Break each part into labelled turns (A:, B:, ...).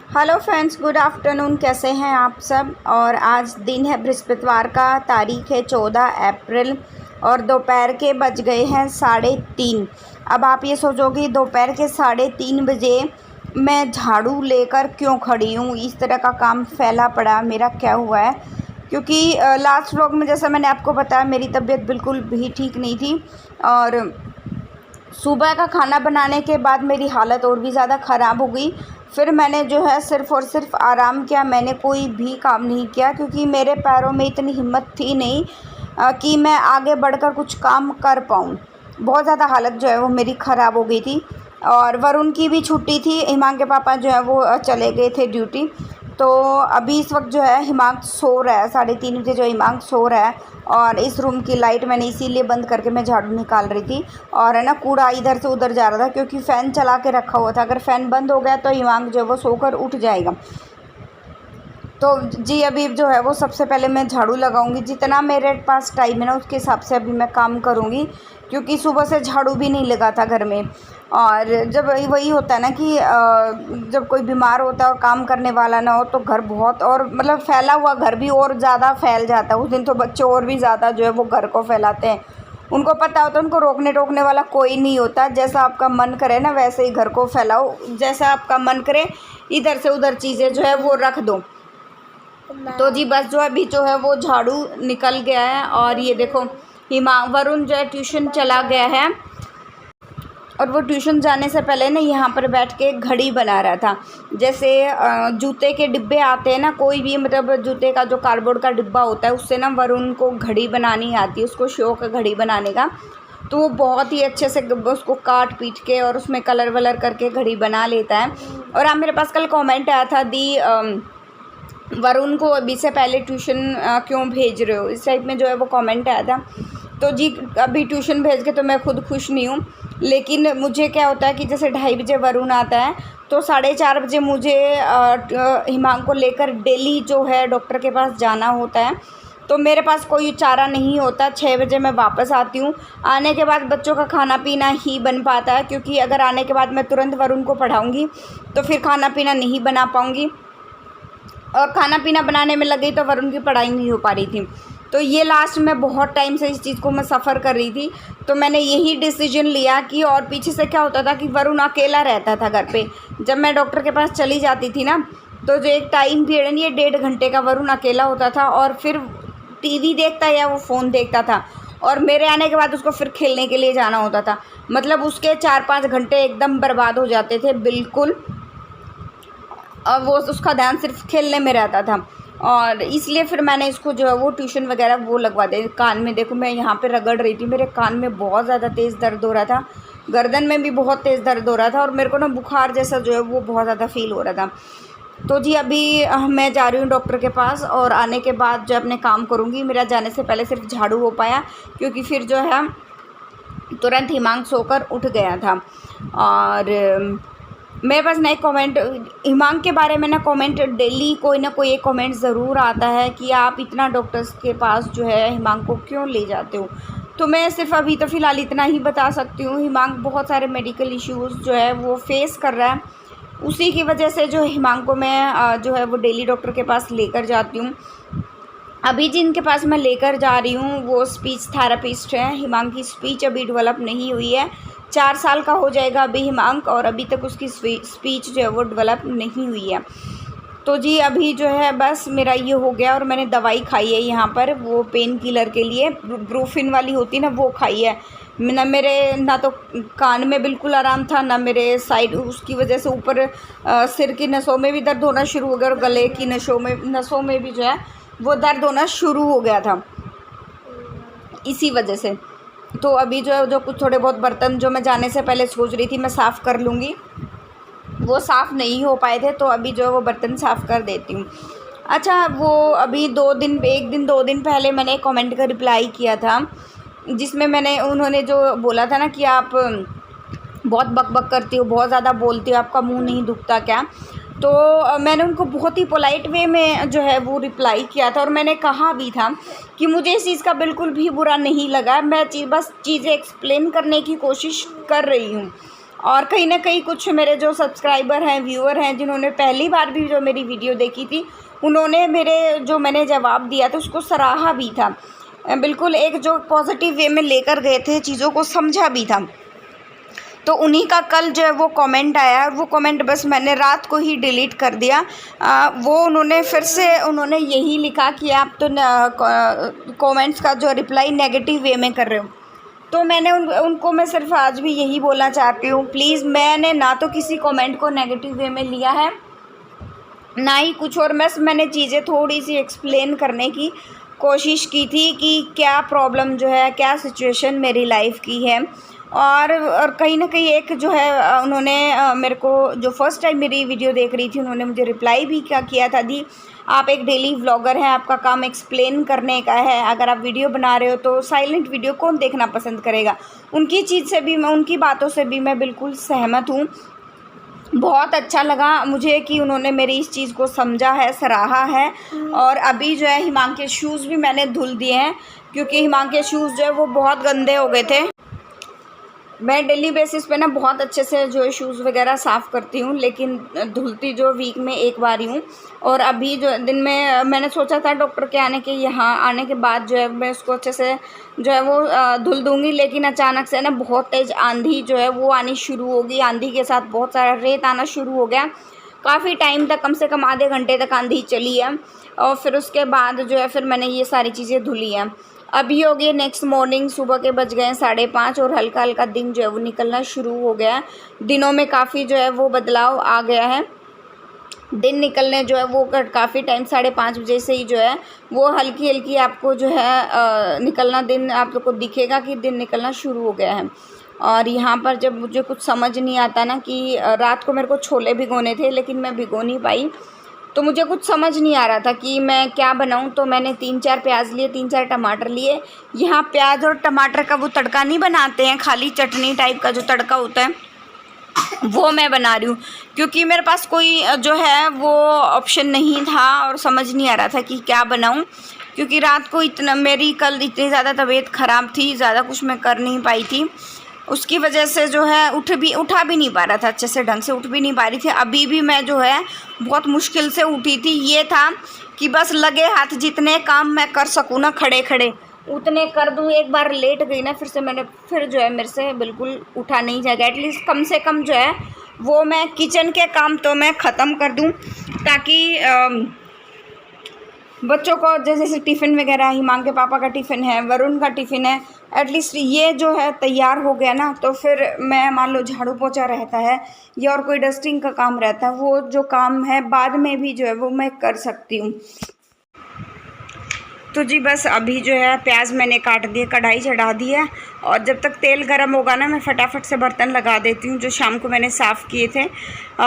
A: Hello friends, good afternoon. कैसे हैं आप सब। और आज दिन है बृहस्पतिवार का, तारीख है 14 अप्रैल और दोपहर के बज गए हैं 3:30। अब आप ये सोचोगे दोपहर के 3:30 बजे मैं झाड़ू लेकर क्यों खड़ी हूँ, इस तरह का काम फैला पड़ा, मेरा क्या हुआ है। क्योंकि लास्ट व्लॉग में जैसा मैंने आपको बताया, मेरी तबीयत बिल्कुल भी ठीक नहीं थी और सुबह का खाना बनाने के बाद मेरी हालत और भी ज़्यादा ख़राब हो गई। फिर मैंने जो है सिर्फ़ और सिर्फ आराम किया, मैंने कोई भी काम नहीं किया क्योंकि मेरे पैरों में इतनी हिम्मत थी नहीं कि मैं आगे बढ़कर कुछ काम कर पाऊँ। बहुत ज़्यादा हालत जो है वो मेरी ख़राब हो गई थी। और वरुण की भी छुट्टी थी, हिमांक के पापा जो है वो चले गए थे ड्यूटी। तो अभी इस वक्त जो है हिमांक सो रहा है, 3:30 बजे जो हिमांक सो रहा है। और इस रूम की लाइट मैंने इसीलिए बंद करके मैं झाड़ू निकाल रही थी। और है ना, कूड़ा इधर से उधर जा रहा था क्योंकि फ़ैन चला के रखा हुआ था। अगर फ़ैन बंद हो गया तो हिमांक जो है वो सोकर उठ जाएगा। तो जी अभी जो है वो सबसे पहले मैं झाड़ू लगाऊंगी। जितना मेरे पास टाइम है ना उसके हिसाब से अभी मैं काम करूंगी, क्योंकि सुबह से झाड़ू भी नहीं लगा था घर में। और जब वही होता है ना कि जब कोई बीमार होता है और काम करने वाला ना हो तो घर बहुत, और मतलब फैला हुआ घर भी और ज़्यादा फैल जाता है। उस दिन तो बच्चे और भी ज़्यादा जो है वो घर को फैलाते हैं। उनको पता होता है, उनको रोकने टोकने वाला कोई नहीं होता। जैसा आपका मन करे ना वैसे ही घर को फैलाओ, जैसा आपका मन करे इधर से उधर चीज़ें जो है वो रख दो। तो जी बस जो अभी जो है वो झाड़ू निकल गया है। और ये देखो वरुण जो है ट्यूशन चला गया है। और वो ट्यूशन जाने से पहले ना यहाँ पर बैठ के घड़ी बना रहा था। जैसे जूते के डिब्बे आते हैं ना, कोई भी मतलब जूते का जो कार्डबोर्ड का डिब्बा होता है उससे ना वरुण को घड़ी बनानी आती है, उसको शौक है घड़ी बनाने का। तो वो बहुत ही अच्छे से उसको काट पीट के और उसमें कलर वलर करके घड़ी बना लेता है। और हाँ, मेरे पास कल कॉमेंट आया था, वरुण को अभी से पहले ट्यूशन क्यों भेज रहे हो, इस टाइप में जो है वो कमेंट आया था। तो जी अभी ट्यूशन भेज के तो मैं खुद खुश नहीं हूँ, लेकिन मुझे क्या होता है कि जैसे 2:30 बजे वरुण आता है तो 4:30 बजे मुझे हिमांक को लेकर डेली जो है डॉक्टर के पास जाना होता है। तो मेरे पास कोई चारा नहीं होता। 6 बजे मैं वापस आती हूँ। आने के बाद बच्चों का खाना पीना ही बन पाता है, क्योंकि अगर आने के बाद मैं तुरंत वरुण को पढ़ाऊँगी तो फिर खाना पीना नहीं बना पाऊँगी। और खाना पीना बनाने में लगी तो वरुण की पढ़ाई नहीं हो पा रही थी। तो ये लास्ट में बहुत टाइम से इस चीज़ को मैं सफ़र कर रही थी। तो मैंने यही डिसीजन लिया कि, और पीछे से क्या होता था कि वरुण अकेला रहता था घर पे। जब मैं डॉक्टर के पास चली जाती थी ना, तो जो एक टाइम पीरियड ये 1.5 घंटे का वरुण अकेला होता था और फिर टीवी देखता या वो फ़ोन देखता था। और मेरे आने के बाद उसको फिर खेलने के लिए जाना होता था। मतलब उसके 4-5 घंटे एकदम बर्बाद हो जाते थे बिल्कुल। और वो उसका ध्यान सिर्फ खेलने में रहता था। और इसलिए फिर मैंने इसको जो है वो ट्यूशन वगैरह वो लगवा दे। कान में देखो मैं यहाँ पे रगड़ रही थी, मेरे कान में बहुत ज़्यादा तेज़ दर्द हो रहा था, गर्दन में भी बहुत तेज़ दर्द हो रहा था और मेरे को ना बुखार जैसा जो है वो बहुत ज़्यादा फील हो रहा था। तो जी अभी मैं जा रही हूँ डॉक्टर के पास और आने के बाद जो अपने काम करूँगी। मेरा जाने से पहले सिर्फ झाड़ू हो पाया, क्योंकि फिर जो है तुरंत हिमांक सोकर उठ गया था। और मेरे पास नए कमेंट हिमांक के बारे में ना, कमेंट डेली कोई ना कोई एक कमेंट ज़रूर आता है कि आप इतना डॉक्टर्स के पास जो है हिमांक को क्यों ले जाते हो। तो मैं सिर्फ अभी तो फ़िलहाल इतना ही बता सकती हूँ। हिमांक बहुत सारे मेडिकल इश्यूज़ जो है वो फेस कर रहा है, उसी की वजह से जो हिमांक को मैं जो है वो डेली डॉक्टर के पास लेकर जाती हूँ। अभी जिनके पास मैं लेकर जा रही हूँ वो स्पीच थेरेपिस्ट हैं। हिमांक की स्पीच अभी डेवलप नहीं हुई है। 4 साल का हो जाएगा अभी हिमांक, और अभी तक उसकी स्पीच जो है वो डेवलप नहीं हुई है। तो जी अभी जो है बस मेरा ये हो गया। और मैंने दवाई खाई है यहाँ पर, वो पेन किलर के लिए ब्रूफिन वाली होती है ना, वो खाई है। ना तो कान में बिल्कुल आराम था, ना मेरे साइड, उसकी वजह से ऊपर सिर की नसों में भी दर्द होना शुरू हो गया और गले की नसों में भी जो है वो दर्द होना शुरू हो गया था इसी वजह से। तो अभी जो है जो कुछ थोड़े बहुत बर्तन जो मैं जाने से पहले सोच रही थी मैं साफ़ कर लूँगी, वो साफ़ नहीं हो पाए थे, तो अभी जो है वो बर्तन साफ़ कर देती हूँ। अच्छा, वो अभी 2 दिन पहले मैंने एक कमेंट का रिप्लाई किया था, जिसमें उन्होंने जो बोला था ना कि आप बहुत बक करती हो, बहुत ज़्यादा बोलती हो, आपका मुँह नहीं दुखता क्या। तो मैंने उनको बहुत ही पोलाइट वे में जो है वो रिप्लाई किया था। और मैंने कहा भी था कि मुझे इस चीज़ का बिल्कुल भी बुरा नहीं लगा, मैं बस चीज़ें एक्सप्लेन करने की कोशिश कर रही हूँ। और कहीं ना कहीं कुछ मेरे जो सब्सक्राइबर हैं, व्यूअर हैं, जिन्होंने पहली बार भी जो मेरी वीडियो देखी थी, उन्होंने मेरे जो मैंने जवाब दिया था उसको सराहा भी था, बिल्कुल एक जो पॉजिटिव वे में लेकर गए थे, चीज़ों को समझा भी था। तो उन्हीं का कल जो है वो कमेंट आया, वो कमेंट बस मैंने रात को ही डिलीट कर दिया। वो उन्होंने फिर से उन्होंने यही लिखा कि आप तो कमेंट्स का जो रिप्लाई नेगेटिव वे में कर रहे हो। तो मैंने उनको मैं सिर्फ आज भी यही बोलना चाहती हूँ, प्लीज़, मैंने ना तो किसी कमेंट को नेगेटिव वे में लिया है, ना ही कुछ और। मैंने चीज़ें थोड़ी सी एक्सप्लेन करने की कोशिश की थी कि क्या प्रॉब्लम जो है, क्या सिचुएशन मेरी लाइफ की है। और कहीं ना कहीं एक जो है उन्होंने मेरे को जो फर्स्ट टाइम मेरी वीडियो देख रही थी, उन्होंने मुझे रिप्लाई भी क्या किया था, दी आप एक डेली व्लॉगर हैं, आपका काम एक्सप्लेन करने का है, अगर आप वीडियो बना रहे हो तो साइलेंट वीडियो कौन देखना पसंद करेगा। उनकी चीज़ से भी मैं, उनकी बातों से भी मैं बिल्कुल सहमत हूँ। बहुत अच्छा लगा मुझे कि उन्होंने मेरी इस चीज़ को समझा है, सराहा है। और अभी जो है हिमांक के शूज़ भी मैंने धुल दिए हैं, क्योंकि हिमांक के शूज़ जो है वो बहुत गंदे हो गए थे। मैं डेली बेसिस पे ना बहुत अच्छे से जो है शूज़ वगैरह साफ़ करती हूँ, लेकिन धुलती जो वीक में एक बार ही हूँ। और अभी जो दिन में मैंने सोचा था डॉक्टर के यहाँ आने के बाद जो है मैं उसको अच्छे से जो है वो धुल दूँगी, लेकिन अचानक से ना बहुत तेज़ आंधी जो है वो आनी शुरू हो गई। आंधी के साथ बहुत सारा रेत आना शुरू हो गया, काफ़ी टाइम तक, कम से कम आधे घंटे तक आंधी चली है। और फिर उसके बाद जो है फिर मैंने ये सारी चीज़ें धुली हैं। अभी हो गई नेक्स्ट मॉर्निंग, सुबह के बज गए 5:30 और हल्का हल्का दिन जो है वो निकलना शुरू हो गया है। दिनों में काफ़ी जो है वो बदलाव आ गया है। दिन निकलने जो है वो काफ़ी टाइम 5:30 बजे से ही जो है वो हल्की हल्की आपको जो है निकलना, दिन आप लोग को दिखेगा कि दिन निकलना शुरू हो गया है। और यहाँ पर जब मुझे कुछ समझ नहीं आता ना, कि रात को मेरे को छोले भिगोने थे लेकिन मैं भिगो नहीं पाई, तो मुझे कुछ समझ नहीं आ रहा था कि मैं क्या बनाऊं। तो मैंने 3-4 प्याज लिए, 3-4 टमाटर लिए। यहाँ प्याज और टमाटर का वो तड़का नहीं बनाते हैं, खाली चटनी टाइप का जो तड़का होता है वो मैं बना रही हूँ, क्योंकि मेरे पास कोई जो है वो ऑप्शन नहीं था और समझ नहीं आ रहा था कि क्या बनाऊँ। क्योंकि रात को मेरी कल इतनी ज़्यादा तबीयत ख़राब थी, ज़्यादा कुछ मैं कर नहीं पाई थी, उसकी वजह से जो है उठा भी नहीं पा रहा था, अच्छे से ढंग से उठ भी नहीं पा रही थी। अभी भी मैं जो है बहुत मुश्किल से उठी थी। ये था कि बस लगे हाथ जितने काम मैं कर सकूँ ना खड़े खड़े उतने कर दूँ। एक बार लेट गई ना, फिर जो है मेरे से बिल्कुल उठा नहीं जाएगा। एटलीस्ट कम से कम जो है वो मैं किचन के काम तो मैं ख़त्म कर दूँ, ताकि बच्चों को जैसे टिफ़िन वगैरह, हिमांक के पापा का टिफ़िन है, वरुण का टिफ़िन है, एटलीस्ट ये जो है तैयार हो गया ना, तो फिर मैं मान लो झाड़ू पोछा रहता है या और कोई डस्टिंग का काम रहता है, वो जो काम है बाद में भी जो है वो मैं कर सकती हूँ। तो जी बस अभी जो है प्याज मैंने काट दिए, कढ़ाई चढ़ा दी है, और जब तक तेल गर्म होगा ना मैं फटाफट से बर्तन लगा देती हूँ जो शाम को मैंने साफ़ किए थे।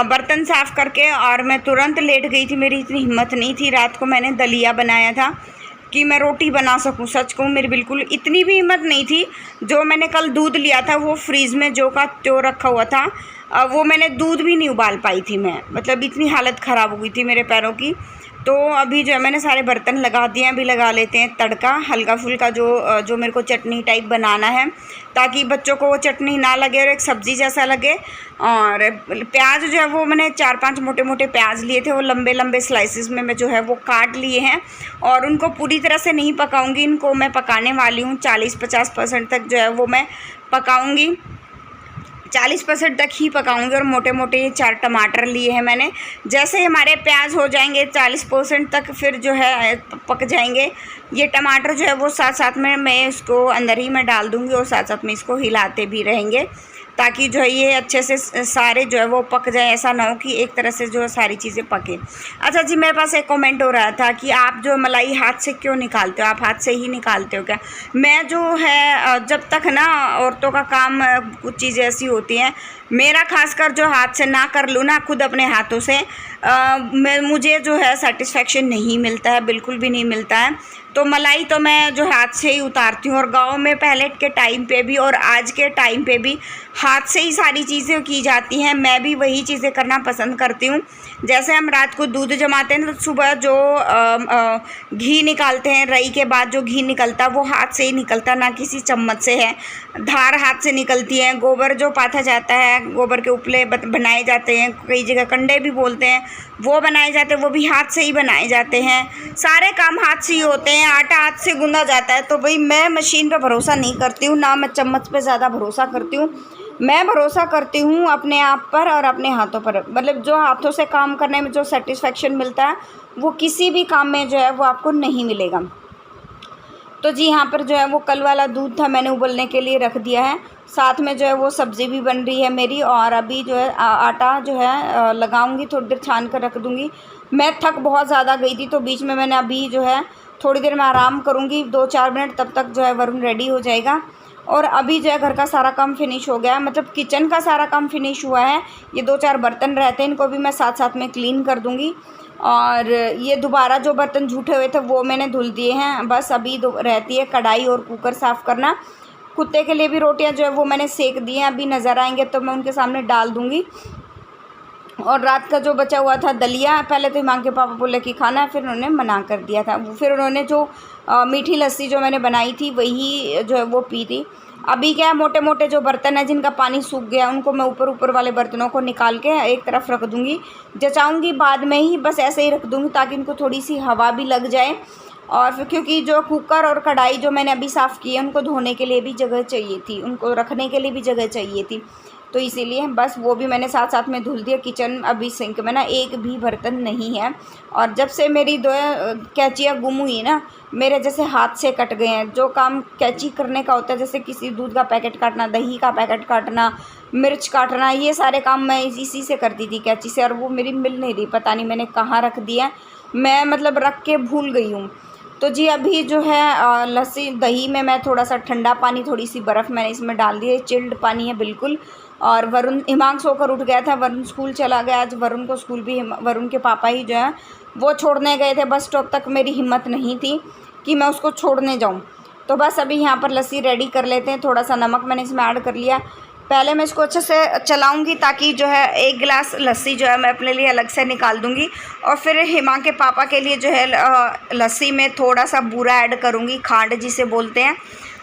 A: बर्तन साफ़ करके और मैं तुरंत लेट गई थी, मेरी इतनी हिम्मत नहीं थी। रात को मैंने दलिया बनाया था कि मैं रोटी बना सकूं। सच कहूँ मेरी बिल्कुल इतनी भी हिम्मत नहीं थी। जो मैंने कल दूध लिया था वो फ्रीज़ में जो का त्यों रखा हुआ था, वो मैंने दूध भी नहीं उबाल पाई थी मैं, मतलब इतनी हालत ख़राब हो गई थी मेरे पैरों की। तो अभी जो है मैंने सारे बर्तन लगा दिए हैं। अभी लगा लेते हैं तड़का हल्का फुल्का, जो मेरे को चटनी टाइप बनाना है, ताकि बच्चों को वो चटनी ना लगे और एक सब्ज़ी जैसा लगे। और प्याज जो है वो मैंने 4-5 मोटे मोटे प्याज लिए थे, वो लंबे लंबे स्लाइसिस में मैं जो है वो काट लिए हैं। और उनको पूरी तरह से नहीं पकाऊंगी, इनको मैं पकाने वाली हूँ 40-50% तक जो है वो मैं पकाऊंगी, 40% तक ही पकाऊंगी। और मोटे मोटे 4 टमाटर लिए हैं मैंने। जैसे हमारे प्याज हो जाएंगे 40% तक, फिर जो है पक जाएंगे ये टमाटर जो है वो साथ साथ में मैं इसको अंदर ही मैं डाल दूंगी, और साथ साथ में इसको हिलाते भी रहेंगे, ताकि जो है ये अच्छे से सारे जो है वो पक जाए। ऐसा ना हो कि एक तरह से जो है सारी चीज़ें पके। अच्छा जी, मेरे पास एक कमेंट हो रहा था कि आप जो मलाई हाथ से क्यों निकालते हो, आप हाथ से ही निकालते हो क्या? मैं जो है जब तक ना औरतों का काम कुछ चीज़ें ऐसी होती हैं, मेरा खासकर जो हाथ से ना कर लूँ ना खुद अपने हाथों से, मुझे जो है सेटिस्फेक्शन नहीं मिलता है, बिल्कुल भी नहीं मिलता है। तो मलाई तो मैं जो हाथ से ही उतारती हूँ। और गांव में पहले के टाइम पे भी और आज के टाइम पे भी हाथ से ही सारी चीज़ें की जाती हैं। मैं भी वही चीज़ें करना पसंद करती हूँ। जैसे हम रात को दूध जमाते हैं तो सुबह जो घी निकालते हैं, रई के बाद जो घी निकलता है वो हाथ से ही निकलता, ना किसी चम्मच से है, धार हाथ से निकलती है। गोबर जो पाथा जाता है हैं, गोबर के उपले बनाए जाते हैं, कई जगह कंडे भी बोलते हैं, वो बनाए जाते हैं, वो भी हाथ से ही बनाए जाते हैं। सारे काम हाथ से ही होते हैं, आटा हाथ से गूंदा जाता है। तो भाई मैं मशीन पे भरोसा नहीं करती हूँ, ना मैं चम्मच पे ज़्यादा भरोसा करती हूँ। मैं भरोसा करती हूँ अपने आप पर और अपने हाथों पर। मतलब जो हाथों से काम करने में जो सेटिस्फेक्शन मिलता है वो किसी भी काम में जो है वो आपको नहीं मिलेगा। तो जी यहाँ पर जो है वो कल वाला दूध था, मैंने उबलने के लिए रख दिया है। साथ में जो है वो सब्ज़ी भी बन रही है मेरी, और अभी जो है आटा जो है लगाऊंगी, थोड़ी देर छान कर रख दूंगी। मैं थक बहुत ज़्यादा गई थी, तो बीच में मैंने अभी जो है थोड़ी देर में आराम करूंगी 2-4 मिनट, तब तक जो है वरुण रेडी हो जाएगा। और अभी जो है घर का सारा काम फिनिश हो गया है, मतलब किचन का सारा काम फिनिश हुआ है। ये 2-4 बर्तन रहते हैं, इनको भी मैं साथ साथ में क्लीन कर दूँगी। और ये दोबारा जो बर्तन झूठे हुए थे वो मैंने धुल दिए हैं। बस अभी रहती है कढ़ाई और कुकर साफ़ करना। कुत्ते के लिए भी रोटियां जो है वो मैंने सेक दी हैं, अभी नज़र आएंगे तो मैं उनके सामने डाल दूँगी। और रात का जो बचा हुआ था दलिया, पहले तो हिमांक के पापा बोले कि खाना है, फिर उन्होंने मना कर दिया था। फिर उन्होंने जो मीठी लस्सी जो मैंने बनाई थी वही जो है वो पी थी। अभी क्या है, मोटे मोटे जो बर्तन हैं जिनका पानी सूख गया उनको मैं ऊपर वाले बर्तनों को निकाल के एक तरफ रख दूँगी, जचाऊँगी बाद में ही, बस ऐसे ही रख दूँगी ताकि इनको थोड़ी सी हवा भी लग जाए। और फिर क्योंकि जो कुकर और कढ़ाई जो मैंने अभी साफ़ की है उनको धोने के लिए भी जगह चाहिए थी, उनको रखने के लिए भी जगह चाहिए थी, तो इसीलिए बस वो भी मैंने साथ साथ में धुल दिया। किचन अभी सिंक में ना एक भी बर्तन नहीं है। और जब से मेरी 2 कैंचियाँ गुम हुई ना, मेरे जैसे हाथ से कट गए हैं। जो काम कैंची करने का होता है, जैसे किसी दूध का पैकेट काटना, दही का पैकेट काटना, मिर्च काटना, ये सारे काम मैं इसी से करती थी, कैंची से। और वो मेरी मिल नहीं रही, पता नहीं मैंने कहाँ रख दिया, मैं मतलब रख के भूल गई हूँ। तो जी अभी जो है लस्सी दही में मैं थोड़ा सा ठंडा पानी, थोड़ी सी बर्फ़ मैंने इसमें डाल दी है, चिल्ड पानी है बिल्कुल। और वरुण हिमांक सोकर उठ गया था, वरुण स्कूल चला गया। आज वरुण को स्कूल भी वरुण के पापा ही जो है वो छोड़ने गए थे बस स्टॉप तक। मेरी हिम्मत नहीं थी कि मैं उसको छोड़ने जाऊं, तो बस अभी यहाँ पर लस्सी रेडी कर लेते हैं। थोड़ा सा नमक मैंने इसमें ऐड कर लिया। पहले मैं इसको अच्छे से चलाऊंगी ताकि जो है 1 गिलास लस्सी जो है मैं अपने लिए अलग से निकाल दूंगी। और फिर हिमांक के पापा के लिए जो है लस्सी में थोड़ा सा बूरा ऐड करूँगी, खांड जिसे बोलते हैं,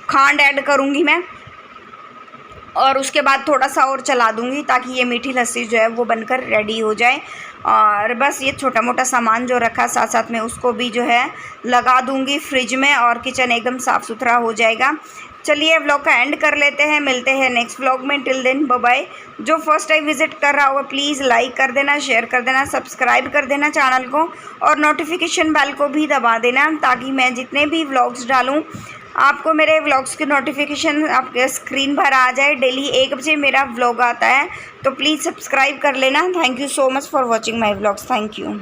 A: खांड ऐड करूँगी मैं। और उसके बाद थोड़ा सा और चला दूंगी ताकि ये मीठी लस्सी जो है वो बनकर रेडी हो जाए। और बस ये छोटा मोटा सामान जो रखा साथ साथ में उसको भी जो है लगा दूंगी फ्रिज में, और किचन एकदम साफ़ सुथरा हो जाएगा। चलिए व्लॉग का एंड कर लेते हैं, मिलते हैं नेक्स्ट व्लॉग में। Till then bye bye. जो फर्स्ट टाइम विजिट कर रहा होगा प्लीज़ लाइक कर देना, शेयर कर देना, सब्सक्राइब कर देना चैनल को, और नोटिफिकेशन बेल को भी दबा देना ताकि मैं जितने भी व्लॉग्स डालूँ आपको मेरे व्लॉग्स की नोटिफिकेशन आपके स्क्रीन पर आ जाए। डेली 1 बजे मेरा व्लॉग आता है, तो प्लीज़ सब्सक्राइब कर लेना। Thank you so much for watching my vlogs. Thank you.